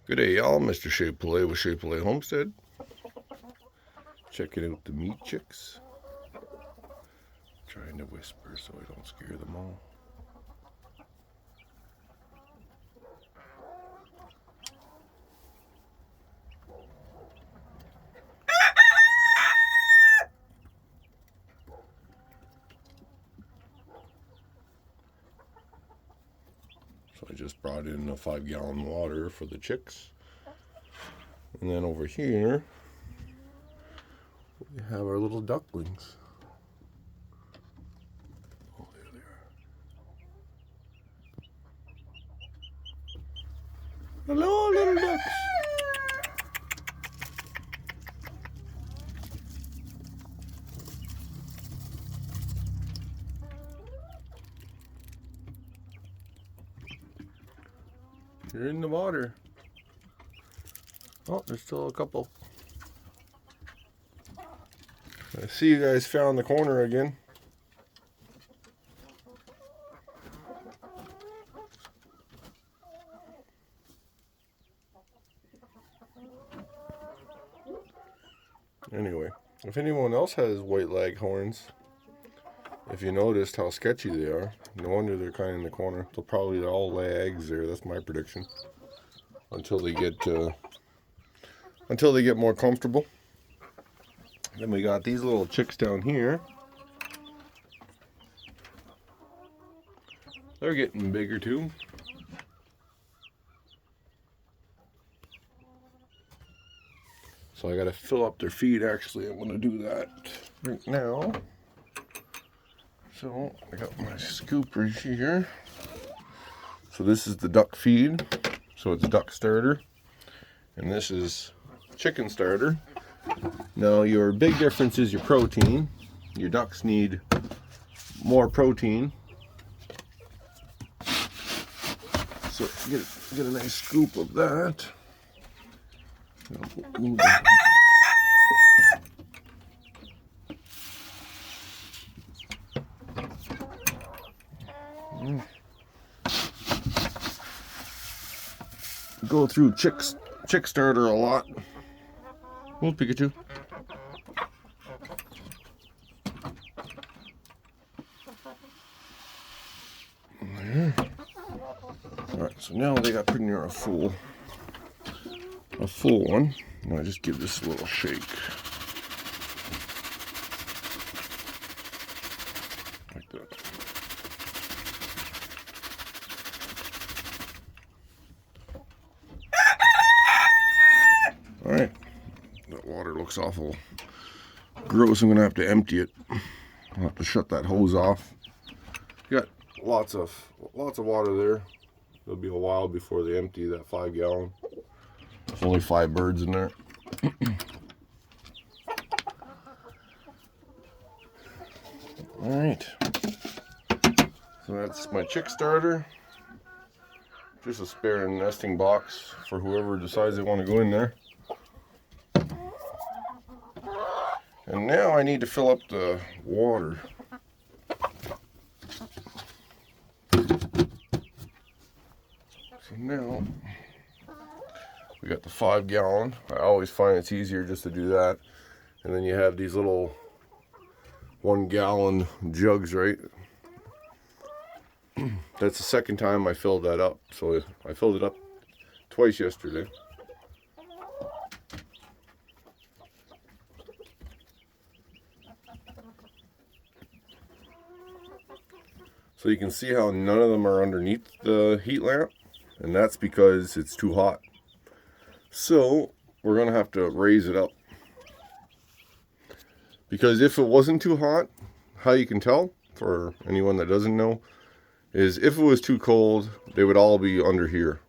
Good day, y'all. Mr. Shea Pillay with Shea Pillay Homestead. Checking out the meat chicks. Trying to whisper so I don't scare them all. So I just brought in a 5-gallon water for the chicks. And then over here, we have our little ducklings. Oh, there they are. Hello, little ducks. You're in the water. Oh, there's still a couple. I see you guys found the corner again. Anyway, if anyone else has white leghorns, if you noticed how sketchy they are, no wonder they're kind of in the corner. They'll probably all lay eggs there. That's my prediction. Until they get more comfortable. Then we got these little chicks down here. They're getting bigger too. So I gotta fill up their feed. Actually, I'm gonna do that right now. So I got my scoop right here. So this is the duck feed. So it's duck starter. And this is chicken starter. Now your big difference is your protein. Your ducks need more protein. So get a nice scoop of that. Go through chick starter a lot. Oh, Pikachu. There. All right, so now they got pretty near a full one. And I just give this a little shake. Like that. All right. That water looks awful gross. I'm gonna have to empty it. I'll have to shut that hose off. Got lots of water there. It'll be a while before they empty that 5-gallon. There's only 5 birds in there. All right. So that's my chick starter. Just a spare nesting box for whoever decides they want to go in there. And now I need to fill up the water. So now we got the 5-gallon. I always find it's easier just to do that. And then you have these little 1-gallon jugs, right? That's the second time I filled that up. So I filled it up twice yesterday. So you can see how none of them are underneath the heat lamp, and that's because it's too hot. So we're going to have to raise it up. Because if it wasn't too hot, how you can tell, for anyone that doesn't know, is if it was too cold, they would all be under here.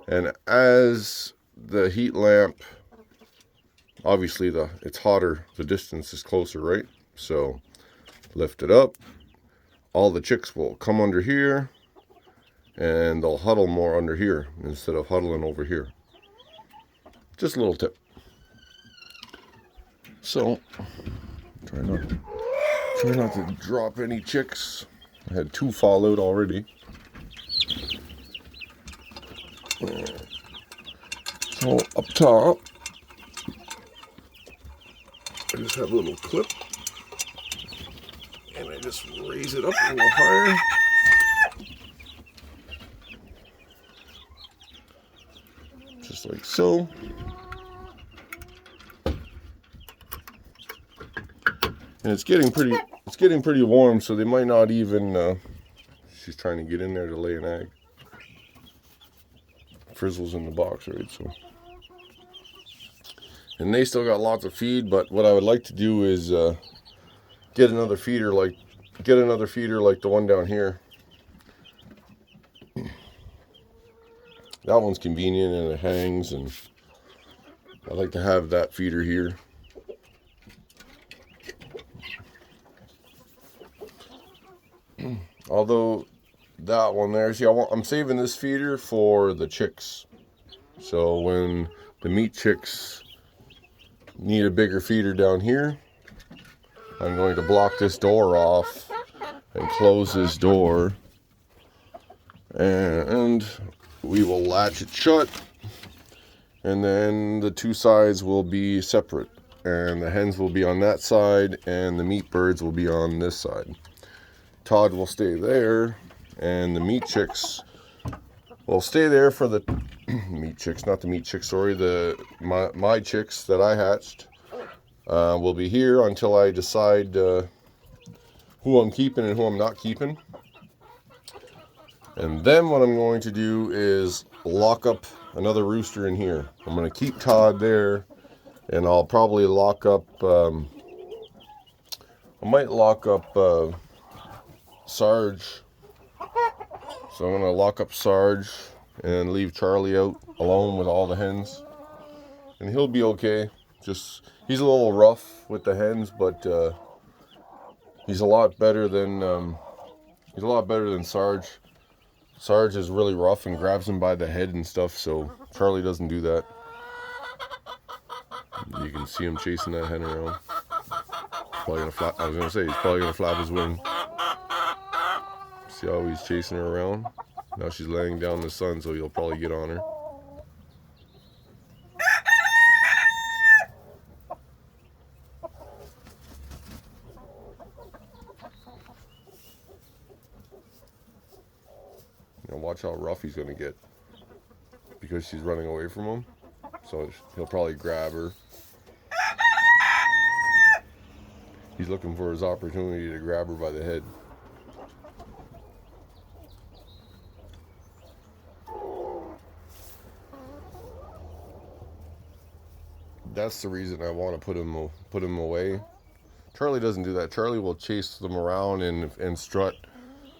And as the heat lamp, obviously it's hotter, the distance is closer, right? So lift it up. All the chicks will come under here and they'll huddle more under here instead of huddling over here. Just a little tip. So try not to drop any chicks. I had 2 fall out already. So up top, I just have a little clip, and I just raise it up a little higher. Just like so. And it's getting pretty warm, so they might not even, she's trying to get in there to lay an egg. Frizzle's in the box, right? So, and they still got lots of feed, but what I would like to do is get another feeder like the one down here. That one's convenient and it hangs, and I like to have that feeder here. Although that one there, see, I'm saving this feeder for the chicks. So when the meat chicks need a bigger feeder down here, I'm going to block this door off and close this door, and we will latch it shut, and then the two sides will be separate, and the hens will be on that side and the meat birds will be on this side. Todd will stay there, and the meat chicks will stay there for the meat chicks, not the meat chicks, sorry, my chicks that I hatched will be here until I decide who I'm keeping and who I'm not keeping. And then what I'm going to do is lock up another rooster in here. I'm going to keep Todd there, and I'll probably lock up, I might lock up Sarge. So I'm going to lock up Sarge and leave Charlie out alone with all the hens. And he'll be okay. Just, he's a little rough with the hens, but he's a lot better than Sarge. Sarge is really rough and grabs him by the head and stuff, so Charlie doesn't do that. You can see him chasing that hen around. Probably gonna flap. I was gonna say he's probably gonna flap his wing. See how he's chasing her around? Now she's laying down in the sun, so he'll probably get on her. Now watch how rough he's gonna get because she's running away from him. So he'll probably grab her. He's looking for his opportunity to grab her by the head. That's the reason I want to put him away. Charlie doesn't do that. Charlie will chase them around and strut,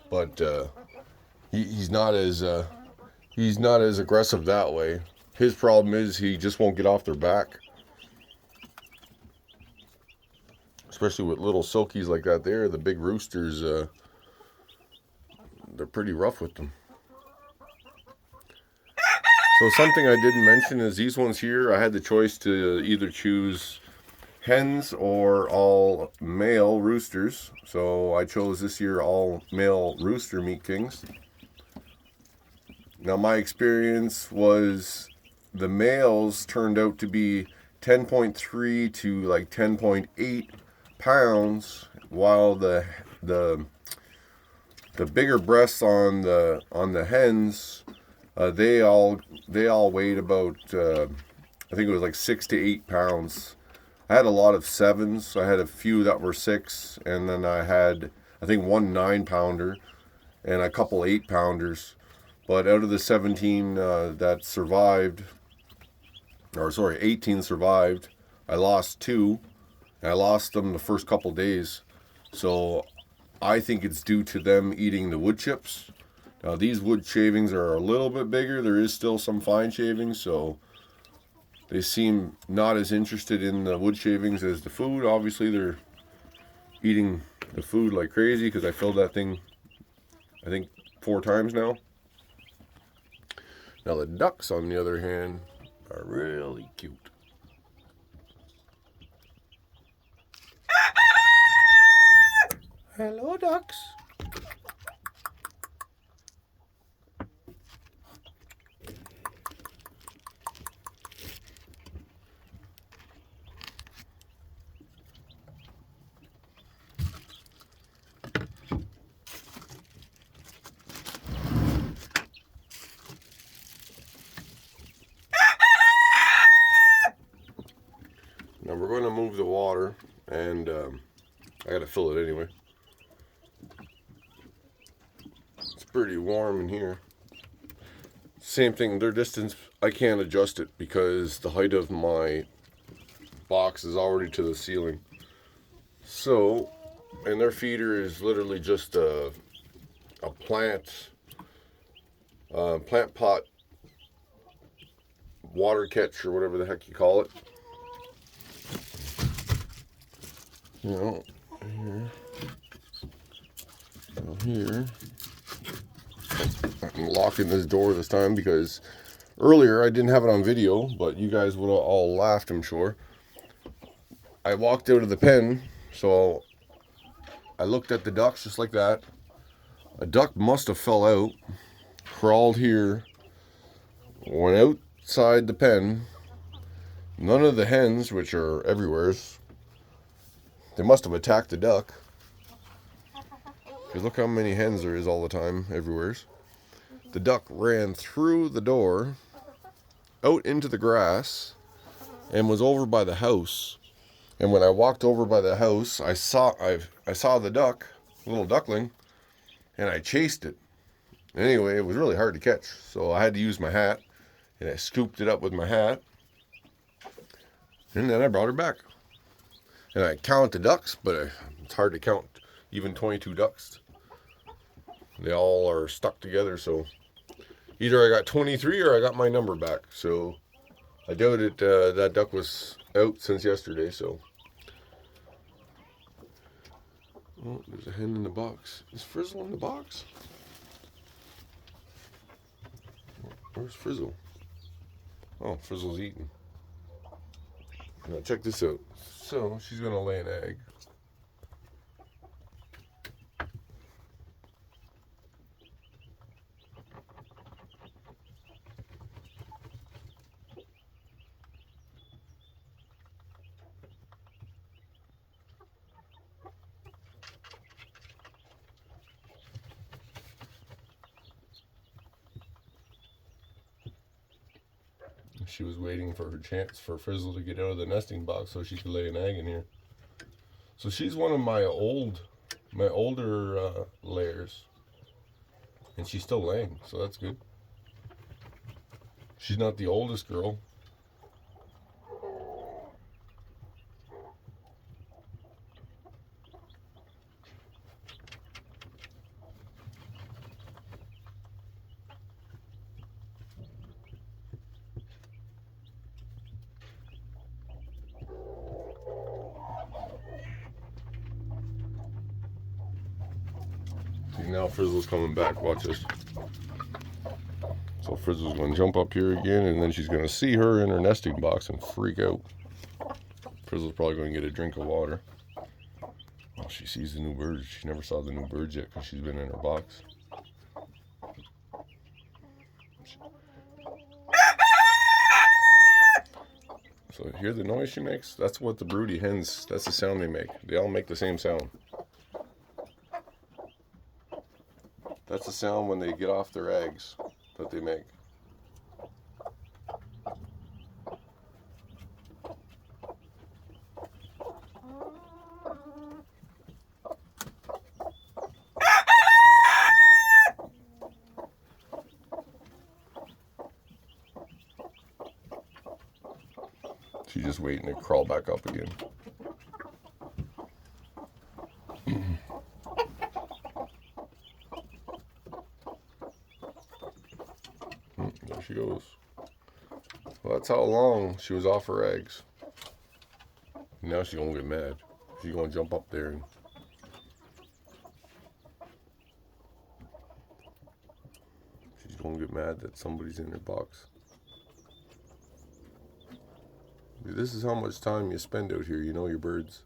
but he's not as aggressive that way. His problem is he just won't get off their back. Especially with little silkies like that there, the big roosters, they're pretty rough with them. So something I didn't mention is these ones here, I had the choice to either choose hens or all male roosters. So I chose this year all male rooster meat kings. Now my experience was the males turned out to be 10.3 to like 10.8 pounds, while the bigger breasts on the hens, they all weighed about I think it was like 6 to 8 pounds. I had a lot of 7s. I had a few that were 6, and then I had I think one 9-pounder and a couple 8-pounders. But out of the 17 that survived, 18 survived, I lost 2. I lost them the first couple days. So I think it's due to them eating the wood chips. Now these wood shavings are a little bit bigger. There is still some fine shavings, so they seem not as interested in the wood shavings as the food. Obviously they're eating the food like crazy because I filled that thing, I think, 4 times now. Now the ducks, on the other hand, are really cute. Hello, ducks. and I gotta fill it anyway. It's pretty warm in here. Same thing, their distance, I can't adjust it because the height of my box is already to the ceiling. So, and their feeder is literally just a plant pot water catch or whatever the heck you call it. You know, here. I'm locking this door this time because earlier I didn't have it on video, but you guys would have all laughed, I'm sure. I walked out of the pen, so I looked at the ducks just like that. A duck must have fell out, crawled here, went outside the pen. None of the hens, which are everywhere, they must have attacked the duck. Because look how many hens there is all the time, everywhere. The duck ran through the door, out into the grass, and was over by the house. And when I walked over by the house, I saw the duck, little duckling, and I chased it. Anyway, it was really hard to catch, so I had to use my hat, and I scooped it up with my hat, and then I brought her back. And I count the ducks, but it's hard to count even 22 ducks. They all are stuck together, so either I got 23 or I got my number back. So I doubt it. That duck was out since yesterday, so. Oh, there's a hen in the box. Is Frizzle in the box? Where's Frizzle? Oh, Frizzle's eating. Now check this out. So she's gonna lay an egg. She was waiting for her chance for Frizzle to get out of the nesting box so she could lay an egg in here. So she's one of my older layers, and she's still laying, so that's good. She's not the oldest girl. See, now Frizzle's coming back. Watch this. So Frizzle's going to jump up here again, and then she's going to see her in her nesting box and freak out. Frizzle's probably going to get a drink of water. Oh, she sees the new birds. She never saw the new birds yet because she's been in her box. So hear the noise she makes? That's what the broody hens, that's the sound they make. They all make the same sound. That's the sound when they get off their eggs that they make. She's just waiting to crawl back up again. There she goes. Well, that's how long she was off her eggs. Now she's gonna get mad. She's gonna jump up there and she's gonna get mad that somebody's in her box. This is how much time you spend out here. You know your birds.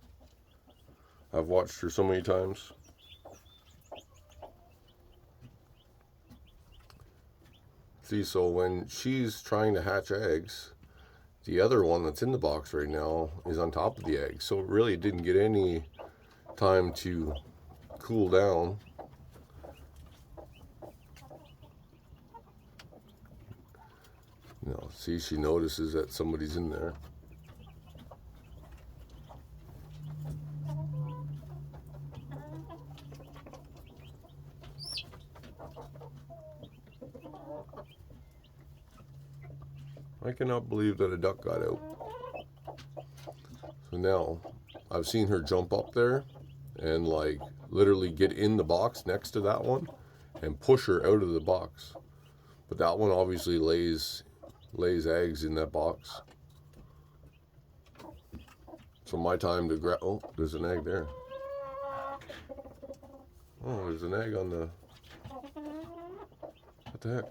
I've watched her so many times. See, so when she's trying to hatch eggs, the other one that's in the box right now is on top of the egg. So it really didn't get any time to cool down. No, see, she notices that somebody's in there. I cannot believe that a duck got out. So now I've seen her jump up there and like literally get in the box next to that one and push her out of the box. But that one obviously lays eggs in that box. So my time to grab. Oh, there's an egg there. Oh, there's an egg on the. What the heck?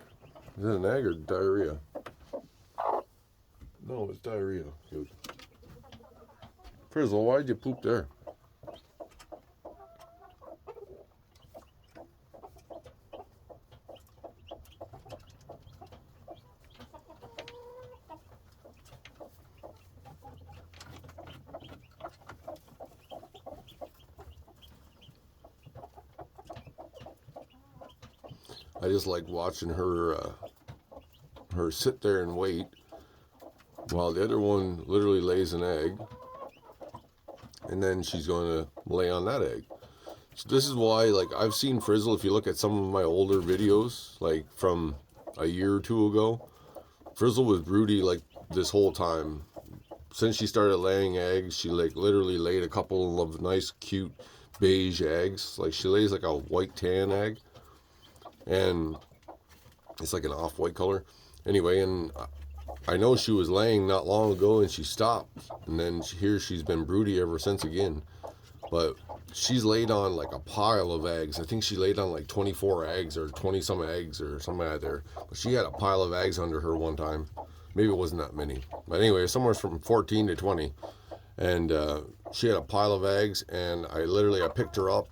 Is that an egg or diarrhea? No, it's diarrhea. Dude. Frizzle, why'd you poop there? I just like watching her sit there and wait while the other one literally lays an egg, and then she's going to lay on that egg. So this is why, like, I've seen Frizzle. If you look at some of my older videos, like from a year or two ago, Frizzle was broody like this whole time. Since she started laying eggs, she like literally laid a couple of nice, cute beige eggs. Like she lays like a white tan egg, and it's like an off-white color. Anyway, and I know she was laying not long ago, and she stopped, and then here she's been broody ever since again. But she's laid on like a pile of eggs. I think she laid on like 24 eggs or 20 some eggs or something like that there. But she had a pile of eggs under her one time. Maybe it wasn't that many. But anyway, somewhere from 14 to 20. And she had a pile of eggs, and I picked her up.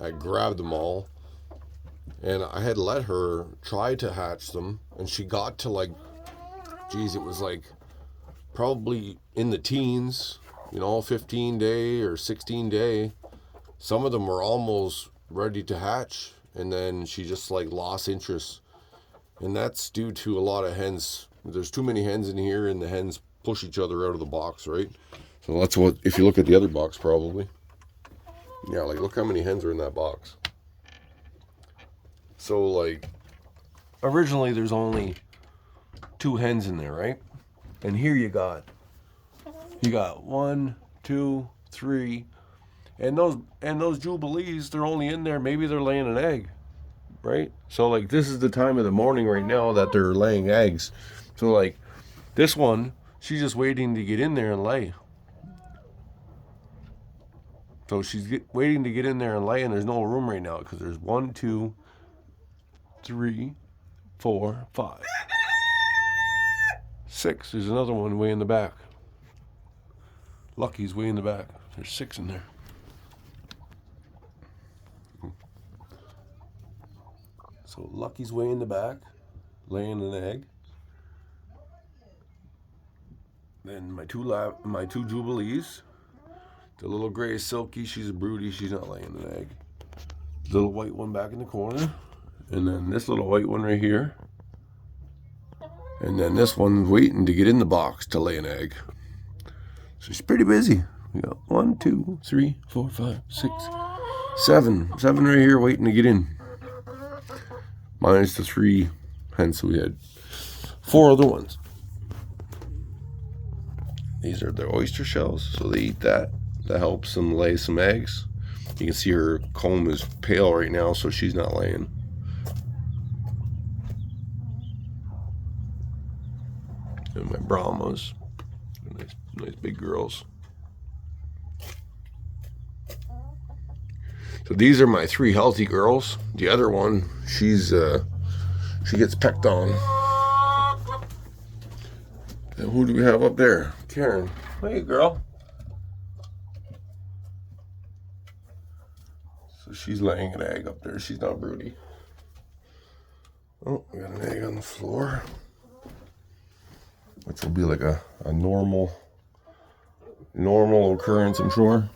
I grabbed them all. And I had let her try to hatch them. And she got to like, geez, it was like probably in the teens, 15 day or 16 day. Some of them were almost ready to hatch, and then she just like lost interest. And that's due to a lot of hens. There's too many hens in here, and the hens push each other out of the box, right? So that's what, if you look at the other box, probably. Yeah, like look how many hens are in that box. So like, originally there's only 2 hens in there, right? And here you got 1, 2, 3, and those jubilees, they're only in there. Maybe they're laying an egg, right? So like this is the time of the morning right now that they're laying eggs. So like this one, she's just waiting to get in there and lay. So she's waiting to get in there and lay, and there's no room right now because there's 1, 2, 3, 4, 5, 6. There's another one way in the back. Lucky's way in the back. There's 6 in there. So Lucky's way in the back, laying an egg. Then my two jubilees. The little gray Silky, she's a broody. She's not laying an egg. The little white one back in the corner, and then this little white one right here, and then this one waiting to get in the box to lay an egg. So she's pretty busy. We got 1, 2, 3, 4, 5, 6, 7 right here waiting to get in. Minus the 3 hens, so we had 4 other ones. These are their oyster shells, so they eat that. That helps them lay some eggs. You can see her comb is pale right now, so she's not laying. And my Brahmas, nice big girls. So these are my 3 healthy girls. The other one, she gets pecked on. And who do we have up there? Karen. Hey, girl. So she's laying an egg up there. She's not broody. Oh, we got an egg on the floor, which will be like a normal occurrence, I'm sure.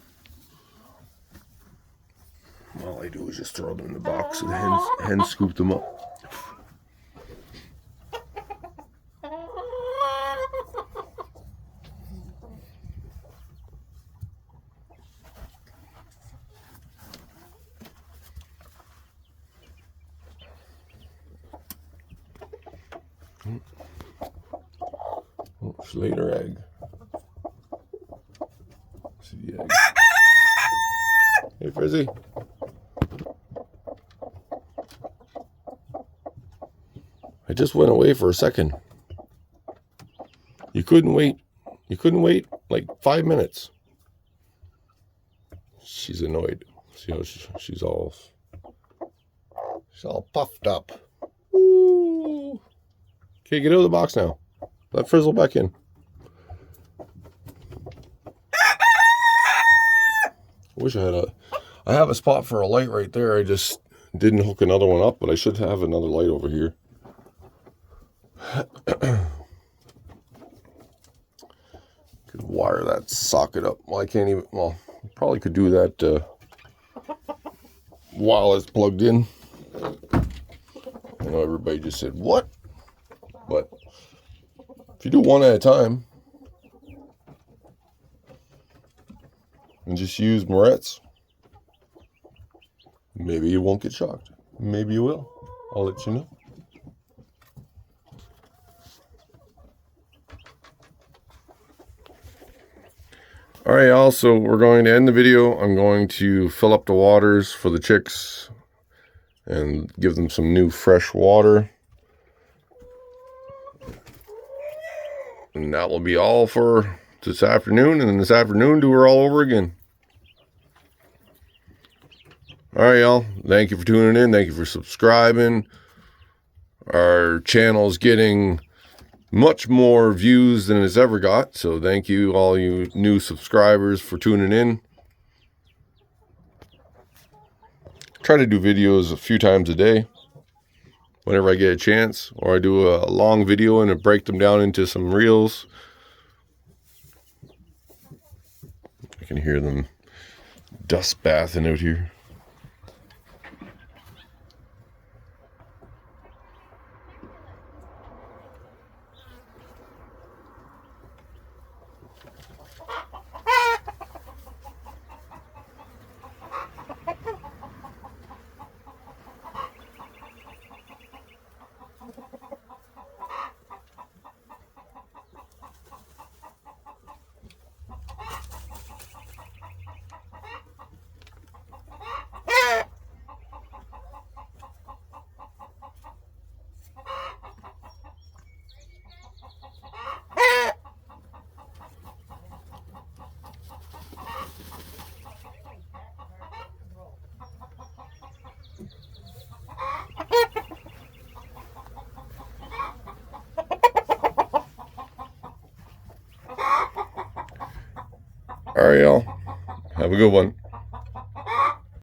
All I do is just throw them in the box, and the hens scoop them up. She laid her egg. See the egg. Hey, Frizzy. I just went away for a second. You couldn't wait. You couldn't wait like 5 minutes. She's annoyed. See how she's all puffed up. Ooh. Okay, get out of the box now. Let Frizzle back in. I have a spot for a light right there. I just didn't hook another one up, but I should have another light over here. Could wire that socket up. Well, I can't even, well, probably could do that while it's plugged in. I know everybody just said, what? But if you do one at a time and just use Moretz, maybe you won't get shocked. Maybe you will. I'll let you know. All right, y'all, so we're going to end the video. I'm going to fill up the waters for the chicks and give them some new fresh water. And that will be all for this afternoon. And then this afternoon, do her all over again. All right, y'all. Thank you for tuning in. Thank you for subscribing. Our channel's getting much more views than it's ever got. So thank you, all you new subscribers, for tuning in. Try to do videos a few times a day whenever I get a chance, or I do a long video and I break them down into some reels. I can hear them dust bathing out here. All right, y'all. Have a good one.